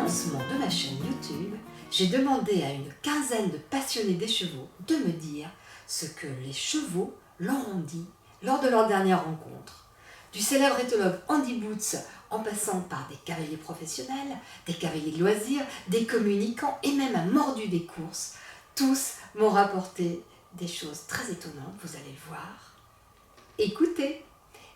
lancement de ma chaîne YouTube, j'ai demandé à une quinzaine de passionnés des chevaux de me dire ce que les chevaux leur ont dit lors de leur dernière rencontre. Du célèbre éthologue Andy Boots, en passant par des cavaliers professionnels, des cavaliers de loisirs, des communicants et même un mordu des courses, tous m'ont rapporté des choses très étonnantes, vous allez le voir. Écoutez,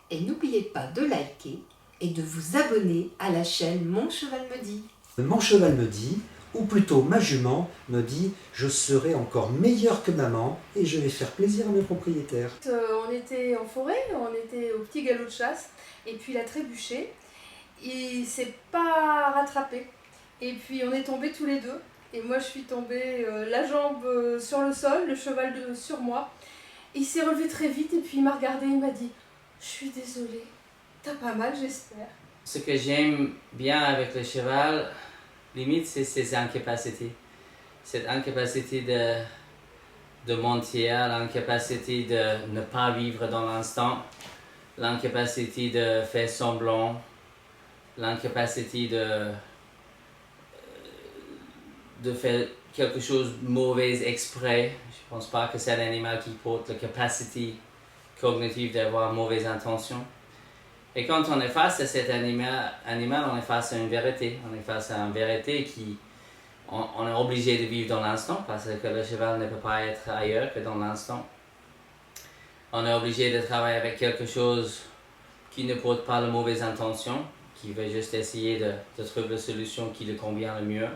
et n'oubliez pas de liker et de vous abonner à la chaîne Mon Cheval me dit. Mon cheval me dit, ou plutôt ma jument me dit, je serai encore meilleur que maman et je vais faire plaisir à mes propriétaires. On était en forêt, on était au petit galop de chasse, et puis il a trébuché, il s'est pas rattrapé, et puis on est tombés tous les deux, et moi je suis tombée la jambe sur le sol, le cheval sur moi. Il s'est relevé très vite, et puis il m'a regardé, il m'a dit « Je suis désolée, t'as pas mal j'espère ». Ce que j'aime bien avec le cheval, limite, c'est ses incapacités. Cette incapacité de mentir, l'incapacité de ne pas vivre dans l'instant, l'incapacité de faire semblant, l'incapacité de faire quelque chose de mauvais exprès. Je ne pense pas que c'est un animal qui porte la capacité cognitive d'avoir mauvaise intention. Et quand on est face à cet animal, on est face à une vérité. On est face à une vérité on est obligé de vivre dans l'instant parce que le cheval ne peut pas être ailleurs que dans l'instant. On est obligé de travailler avec quelque chose qui ne porte pas de mauvaises intentions, qui veut juste essayer de trouver la solution qui lui convient le mieux.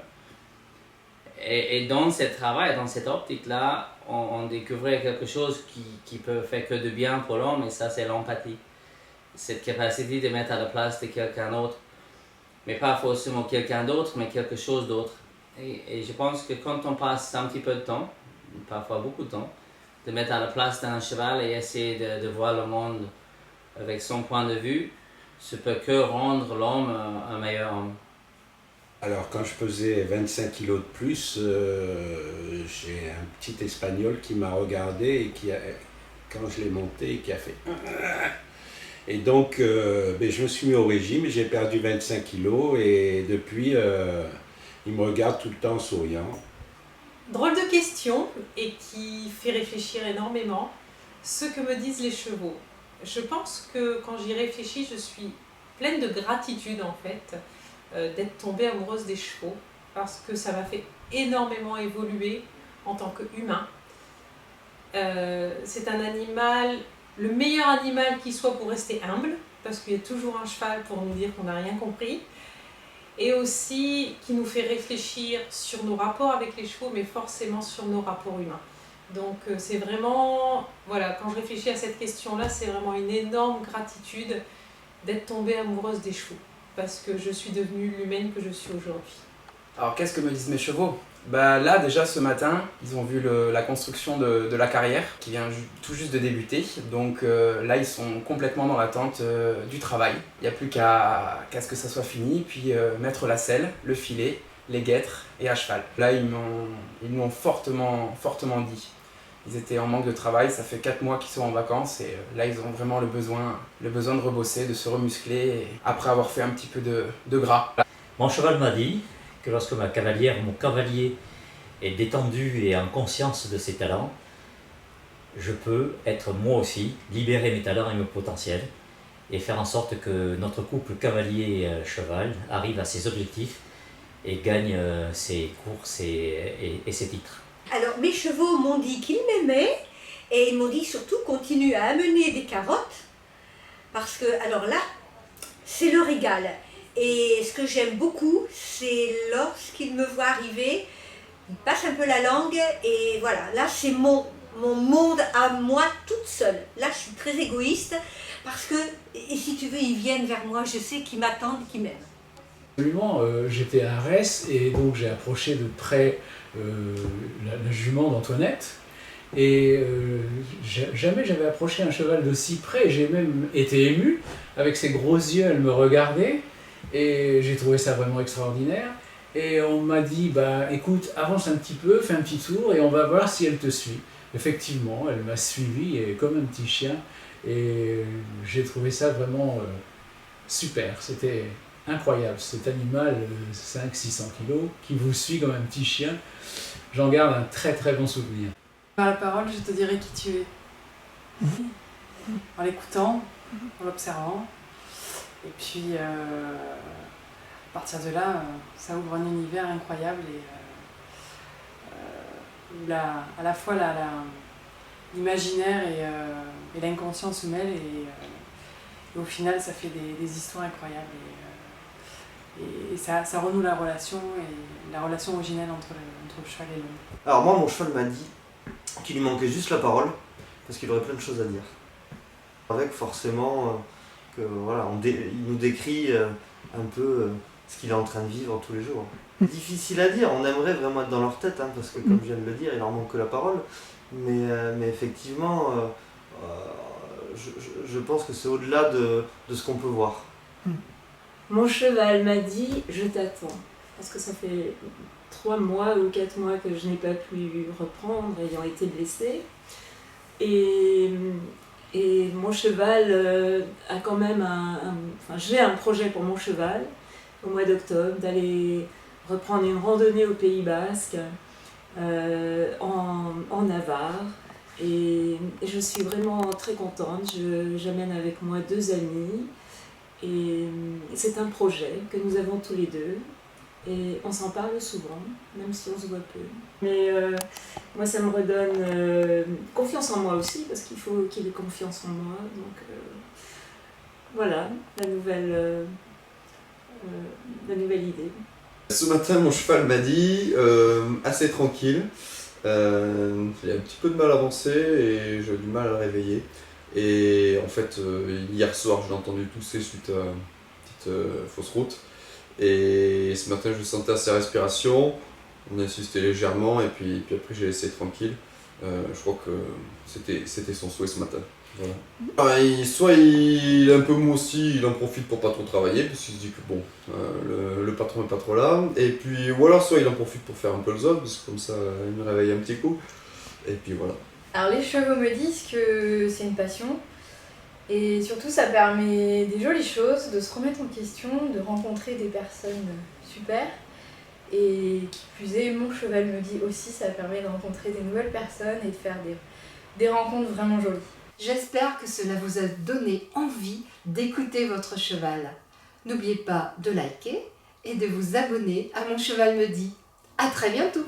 Et dans ce travail, dans cette optique-là, on découvrait quelque chose qui peut faire que de bien pour l'homme, et ça c'est l'empathie. Cette capacité de mettre à la place de quelqu'un d'autre, mais pas forcément quelqu'un d'autre, mais quelque chose d'autre. Et je pense que quand on passe un petit peu de temps, parfois beaucoup de temps, de mettre à la place d'un cheval et essayer de voir le monde avec son point de vue, ça peut que rendre l'homme un meilleur homme. Alors quand je pesais 25 kilos de plus, j'ai un petit espagnol qui m'a regardé et quand je l'ai monté, qui a fait... Et donc je me suis mis au régime, j'ai perdu 25 kilos et depuis il me regarde tout le temps en souriant. Drôle de question et qui fait réfléchir énormément, ce que me disent les chevaux. Je pense que quand j'y réfléchis, je suis pleine de gratitude en fait d'être tombée amoureuse des chevaux parce que ça m'a fait énormément évoluer en tant qu'humain. C'est un animal, le meilleur animal qui soit pour rester humble, parce qu'il y a toujours un cheval pour nous dire qu'on n'a rien compris, et aussi qui nous fait réfléchir sur nos rapports avec les chevaux, mais forcément sur nos rapports humains. Donc c'est vraiment, voilà, quand je réfléchis à cette question-là, c'est vraiment une énorme gratitude d'être tombée amoureuse des chevaux, parce que je suis devenue l'humaine que je suis aujourd'hui. Alors qu'est-ce que me disent mes chevaux ? Bah là déjà ce matin, ils ont vu la construction de la carrière qui vient tout juste de débuter. Donc là ils sont complètement dans l'attente du travail. Il n'y a plus qu'à ce que ça soit fini, puis mettre la selle, le filet, les guêtres et à cheval. Là ils m'ont fortement dit. Ils étaient en manque de travail, ça fait 4 mois qu'ils sont en vacances et là ils ont vraiment le besoin de rebosser, de se remuscler après avoir fait un petit peu de gras. Mon cheval m'a dit que lorsque mon cavalier est détendu et en conscience de ses talents, je peux être moi aussi, libérer mes talents et mes potentiels et faire en sorte que notre couple cavalier-cheval arrive à ses objectifs et gagne ses courses et ses titres. Alors mes chevaux m'ont dit qu'ils m'aimaient et ils m'ont dit surtout continue à amener des carottes parce que alors là c'est le régal. Et ce que j'aime beaucoup, c'est lorsqu'il me voit arriver, il passe un peu la langue et voilà, là c'est mon monde à moi toute seule. Là je suis très égoïste parce que, et si tu veux, ils viennent vers moi, je sais qu'ils m'attendent, qu'ils m'aiment. Absolument, j'étais à Arès et donc j'ai approché de près la jument d'Antoinette. Et jamais j'avais approché un cheval d'aussi près, j'ai même été ému, avec ses gros yeux elle me regardait. Et j'ai trouvé ça vraiment extraordinaire. Et on m'a dit, bah écoute, avance un petit peu, fais un petit tour et on va voir si elle te suit. Effectivement, elle m'a suivi et comme un petit chien. Et j'ai trouvé ça vraiment super. C'était incroyable. Cet animal, 500-600 kg, qui vous suit comme un petit chien, j'en garde un très très bon souvenir. Par la parole, je te dirai qui tu es. En l'écoutant, en l'observant. Et puis, à partir de là, ça ouvre un univers incroyable et où à la fois l'imaginaire et l'inconscient se mêlent et au final, ça fait des histoires incroyables. Et ça renoue la relation originelle entre le cheval et l'homme. Alors moi, mon cheval m'a dit qu'il lui manquait juste la parole, parce qu'il aurait plein de choses à dire. Avec forcément que voilà, il nous décrit un peu ce qu'il est en train de vivre tous les jours. Difficile à dire, on aimerait vraiment être dans leur tête, hein, parce que comme je viens de le dire, il leur manque que la parole. Mais effectivement, je pense que c'est au-delà de ce qu'on peut voir. Mon cheval m'a dit « je t'attends », parce que ça fait 3 mois ou 4 mois que je n'ai pas pu reprendre, ayant été blessée. Et mon cheval a quand même j'ai un projet pour mon cheval, au mois d'octobre, d'aller reprendre une randonnée au Pays Basque, en Navarre. Et je suis vraiment très contente, j'amène avec moi 2 amis. Et c'est un projet que nous avons tous les deux et on s'en parle souvent, même si on se voit peu. Mais moi ça me redonne confiance en moi aussi, parce qu'il faut qu'il ait confiance en moi. Donc voilà, la nouvelle idée. Ce matin mon cheval m'a dit assez tranquille, j'ai un petit peu de mal à avancer et j'ai du mal à le réveiller. Et en fait, hier soir, je l'ai entendu tousser suite à une petite fausse route. Et ce matin, je sentais à sa respiration. On a insisté légèrement et puis après, j'ai laissé tranquille. Je crois que c'était son souhait ce matin. Voilà. Soit il est un peu mou aussi, il en profite pour pas trop travailler, parce qu'il se dit que bon, le patron est pas trop là. Et puis, ou alors soit il en profite pour faire un peu le zone, parce que comme ça, il me réveille un petit coup. Et puis voilà. Alors les chevaux me disent que c'est une passion et surtout ça permet des jolies choses, de se remettre en question, de rencontrer des personnes super et qui plus est, mon cheval me dit aussi ça permet de rencontrer des nouvelles personnes et de faire des rencontres vraiment jolies. J'espère que cela vous a donné envie d'écouter votre cheval. N'oubliez pas de liker et de vous abonner à Mon Cheval me dit. À très bientôt!